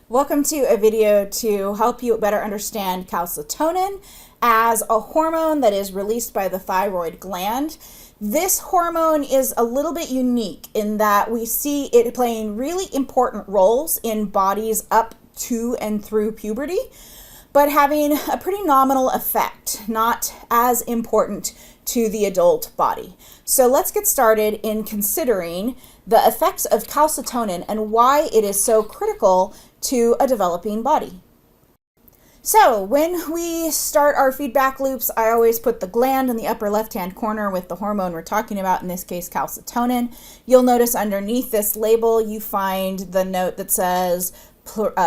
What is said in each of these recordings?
Welcome to a video to help you better understand calcitonin as a hormone that is released by the thyroid gland. This hormone is a little bit unique in that we see it playing really important roles in bodies up to and through puberty, but having a pretty nominal effect, not as important to the adult body. So let's get started in considering the effects of calcitonin and why it is so critical to a developing body. So when we start our feedback loops, I always put the gland in the upper left-hand corner with the hormone we're talking about, in this case calcitonin. You'll notice underneath this label you find the note that says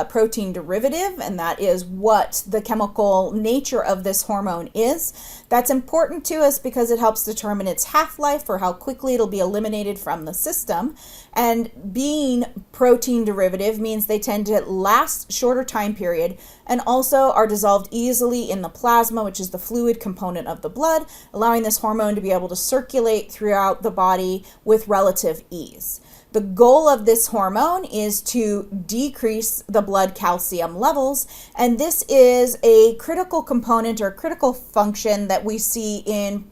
protein derivative, and that is what the chemical nature of this hormone is. That's important to us because it helps determine its half-life, or how quickly it'll be eliminated from the system. And being protein derivative means they tend to last shorter time period and also are dissolved easily in the plasma, which is the fluid component of the blood, allowing this hormone to be able to circulate throughout the body with relative ease. The goal of this hormone is to decrease the blood calcium levels, and this is a critical component or critical function that we see in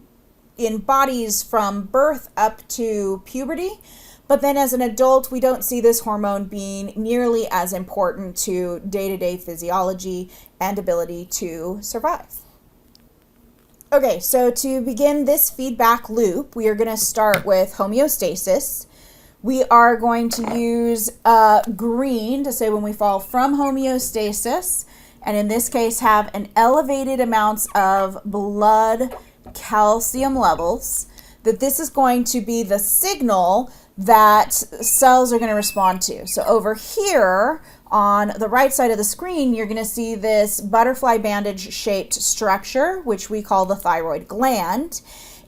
bodies from birth up to puberty. But then as an adult, we don't see this hormone being nearly as important to day-to-day physiology and ability to survive. Okay, so to begin this feedback loop, we are going to start with homeostasis. We are going to use green to say when we fall from homeostasis, and in this case have an elevated amounts of blood calcium levels, that this is going to be the signal that cells are going to respond to. So over here on the right side of the screen, you're going to see this butterfly bandage shaped structure, which we call the thyroid gland.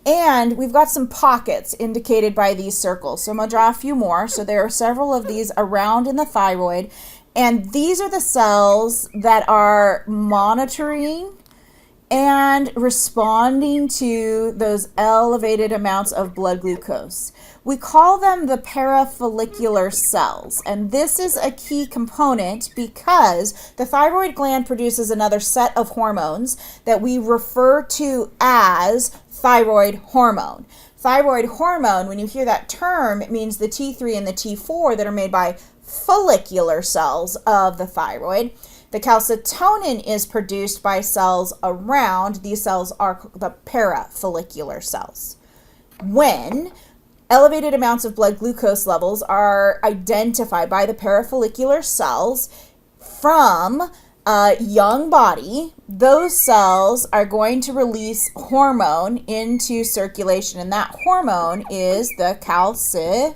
And we've got some pockets indicated by these circles. So I'm going to draw a few more. So there are several of these around in the thyroid. And these are the cells that are monitoring and responding to those elevated amounts of blood glucose. We call them the parafollicular cells. And this is a key component because the thyroid gland produces another set of hormones that we refer to as thyroid hormone. Thyroid hormone, when you hear that term, it means the T3 and the T4 that are made by follicular cells of the thyroid. The calcitonin is produced by cells around. These cells are the parafollicular cells. When elevated amounts of blood glucose levels are identified by the parafollicular cells from a young body, those cells are going to release hormone into circulation, and that hormone is the calcitonin,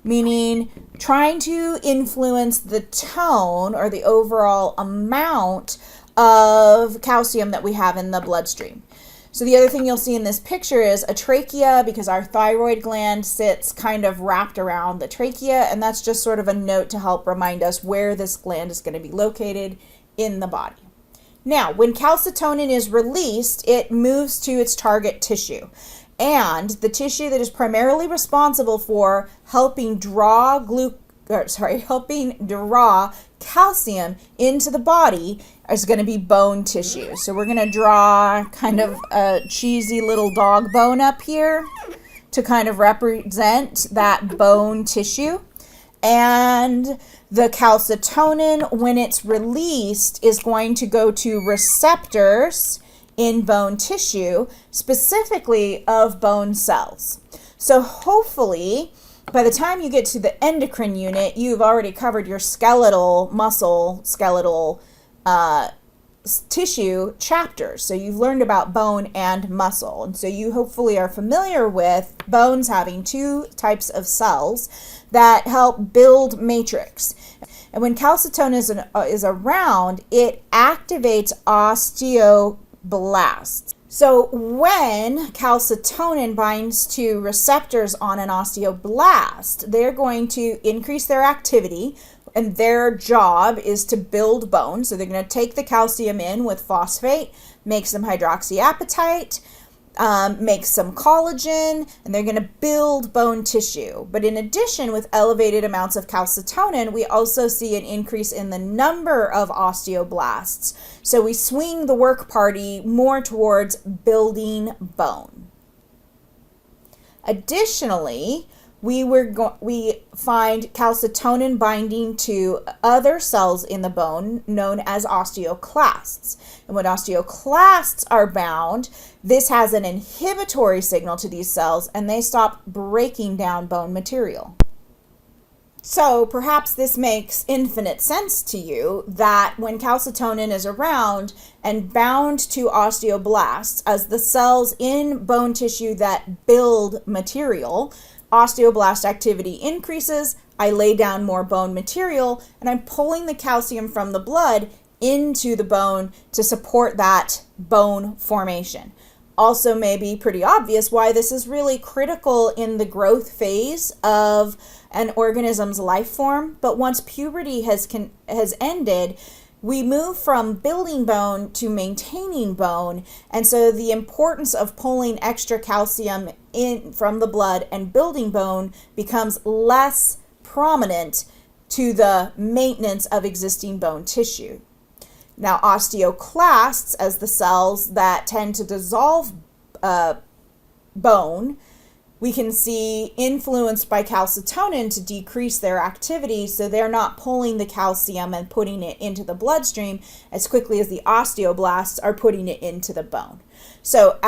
meaning trying to influence the tone or the overall amount of calcium that we have in the bloodstream. So the other thing you'll see in this picture is a trachea, because our thyroid gland sits kind of wrapped around the trachea, and that's just sort of a note to help remind us where this gland is going to be located in the body. Now, when calcitonin is released, it moves to its target tissue. And the tissue that is primarily responsible for helping draw calcium into the body is going to be bone tissue. So we're going to draw kind of a cheesy little dog bone up here to kind of represent that bone tissue. And the calcitonin, when it's released, is going to go to receptors in bone tissue, specifically of bone cells. So hopefully, by the time you get to the endocrine unit, you've already covered your skeletal tissue chapters. So you've learned about bone and muscle. And so you hopefully are familiar with bones having two types of cells that help build matrix. And when calcitonin is around, it activates osteoblasts. So when calcitonin binds to receptors on an osteoblast, they're going to increase their activity, and their job is to build bone. So they're going to take the calcium in with phosphate, make some hydroxyapatite, make some collagen, and they're going to build bone tissue. But in addition, with elevated amounts of calcitonin, we also see an increase in the number of osteoblasts. So we swing the work party more towards building bone. Additionally, we find calcitonin binding to other cells in the bone known as osteoclasts. And when osteoclasts are bound, this has an inhibitory signal to these cells, and they stop breaking down bone material. So perhaps this makes infinite sense to you that when calcitonin is around and bound to osteoblasts as the cells in bone tissue that build material, osteoblast activity increases, I lay down more bone material, and I'm pulling the calcium from the blood into the bone to support that bone formation. Also may be pretty obvious why this is really critical in the growth phase of an organism's life form, but once puberty has ended, we move from building bone to maintaining bone, and so the importance of pulling extra calcium in from the blood and building bone becomes less prominent to the maintenance of existing bone tissue. Now, osteoclasts, as the cells that tend to dissolve bone, we can see influenced by calcitonin to decrease their activity, so they're not pulling the calcium and putting it into the bloodstream as quickly as the osteoblasts are putting it into the bone. So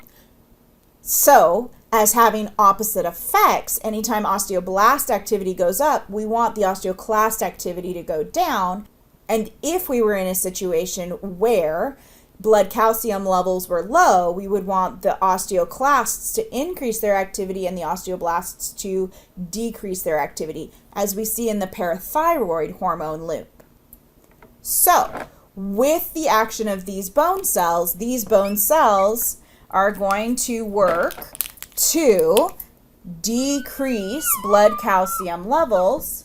as having opposite effects, anytime osteoblast activity goes up, we want the osteoclast activity to go down. And if we were in a situation where blood calcium levels were low, we would want the osteoclasts to increase their activity and the osteoblasts to decrease their activity, as we see in the parathyroid hormone loop. So, with the action of these bone cells are going to work to decrease blood calcium levels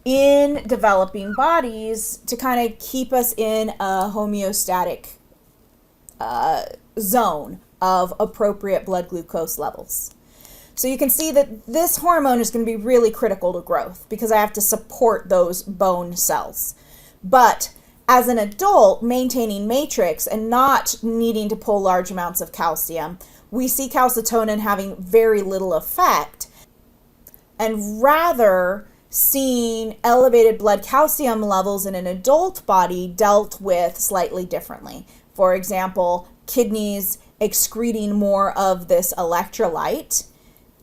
in developing bodies to kind of keep us in a homeostatic zone of appropriate blood glucose levels. So you can see that this hormone is going to be really critical to growth because I have to support those bone cells. But as an adult, maintaining matrix and not needing to pull large amounts of calcium, we see calcitonin having very little effect, and rather seeing elevated blood calcium levels in an adult body dealt with slightly differently. For example, kidneys excreting more of this electrolyte,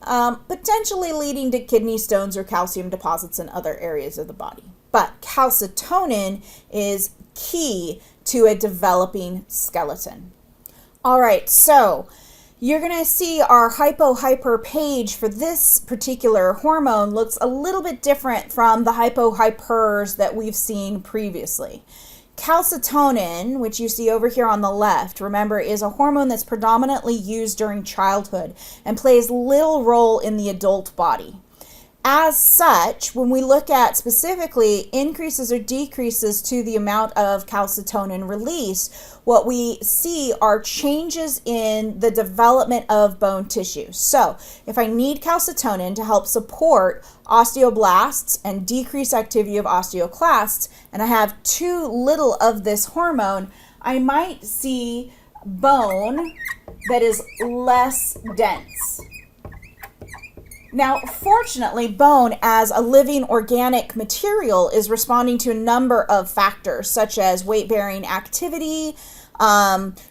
potentially leading to kidney stones or calcium deposits in other areas of the body. But calcitonin is key to a developing skeleton. All right, so you're going to see our hypo-hyper page for this particular hormone looks a little bit different from the hypo-hypers that we've seen previously. Calcitonin, which you see over here on the left, remember, is a hormone that's predominantly used during childhood and plays little role in the adult body. As such, when we look at specifically increases or decreases to the amount of calcitonin release, what we see are changes in the development of bone tissue. So if I need calcitonin to help support osteoblasts and decrease activity of osteoclasts, and I have too little of this hormone, I might see bone that is less dense. Now, fortunately, bone as a living organic material is responding to a number of factors, such as weight-bearing activity,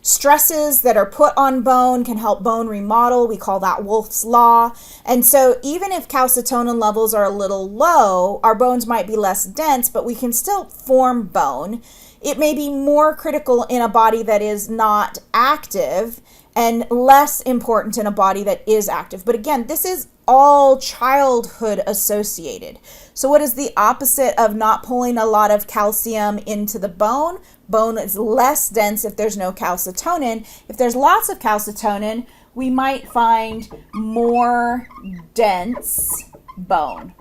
stresses that are put on bone can help bone remodel. We call that Wolff's Law. And so even if calcitonin levels are a little low, our bones might be less dense, but we can still form bone. It may be more critical in a body that is not active and less important in a body that is active. But again, this is all childhood associated. So what is the opposite of not pulling a lot of calcium into the bone? Bone is less dense if there's no calcitonin. If there's lots of calcitonin, we might find more dense bone.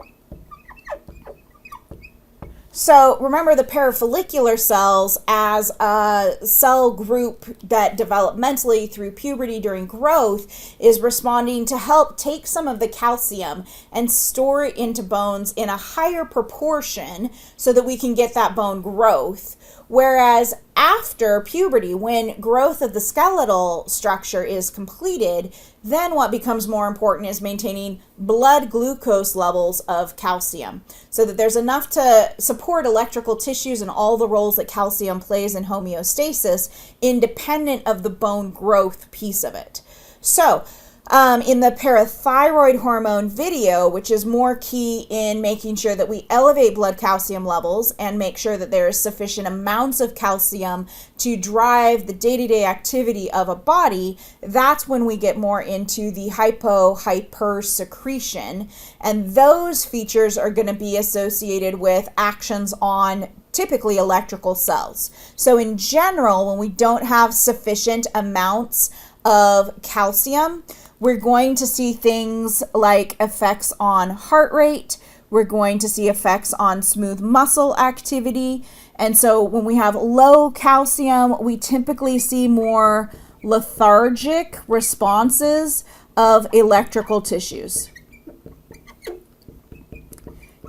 So remember, the parafollicular cells as a cell group that developmentally through puberty during growth is responding to help take some of the calcium and store it into bones in a higher proportion so that we can get that bone growth. Whereas after puberty, when growth of the skeletal structure is completed, then what becomes more important is maintaining blood glucose levels of calcium so that there's enough to support electrical tissues and all the roles that calcium plays in homeostasis, independent of the bone growth piece of it. So, in the parathyroid hormone video, which is more key in making sure that we elevate blood calcium levels and make sure that there is sufficient amounts of calcium to drive the day-to-day activity of a body, that's when we get more into the hyper secretion. And those features are going to be associated with actions on typically electrical cells. So in general, when we don't have sufficient amounts of calcium, we're going to see things like effects on heart rate. We're going to see effects on smooth muscle activity. And so when we have low calcium, we typically see more lethargic responses of electrical tissues.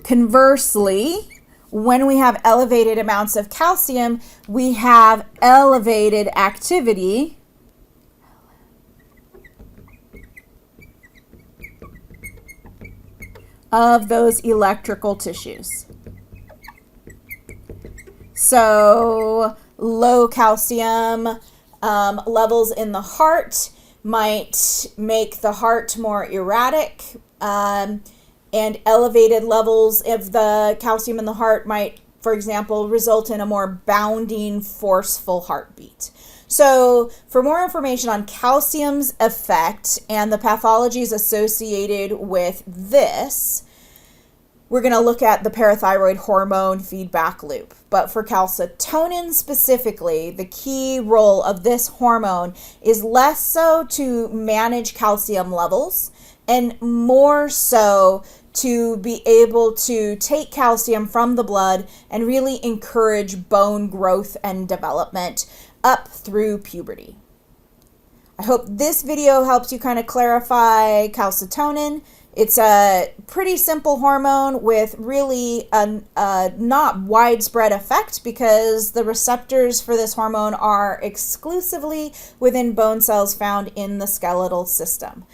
Conversely, when we have elevated amounts of calcium, we have elevated activity of those electrical tissues. So low calcium levels in the heart might make the heart more erratic, and elevated levels of the calcium in the heart might, for example, result in a more bounding, forceful heartbeat. So for more information on calcium's effect and the pathologies associated with this, we're going to look at the parathyroid hormone feedback loop. But for calcitonin specifically, the key role of this hormone is less so to manage calcium levels and more so to be able to take calcium from the blood and really encourage bone growth and development up through puberty. I hope this video helps you kind of clarify calcitonin. It's a pretty simple hormone with really a not widespread effect because the receptors for this hormone are exclusively within bone cells found in the skeletal system.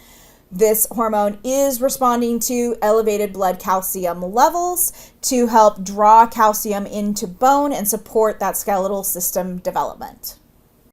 This hormone is responding to elevated blood calcium levels to help draw calcium into bone and support that skeletal system development.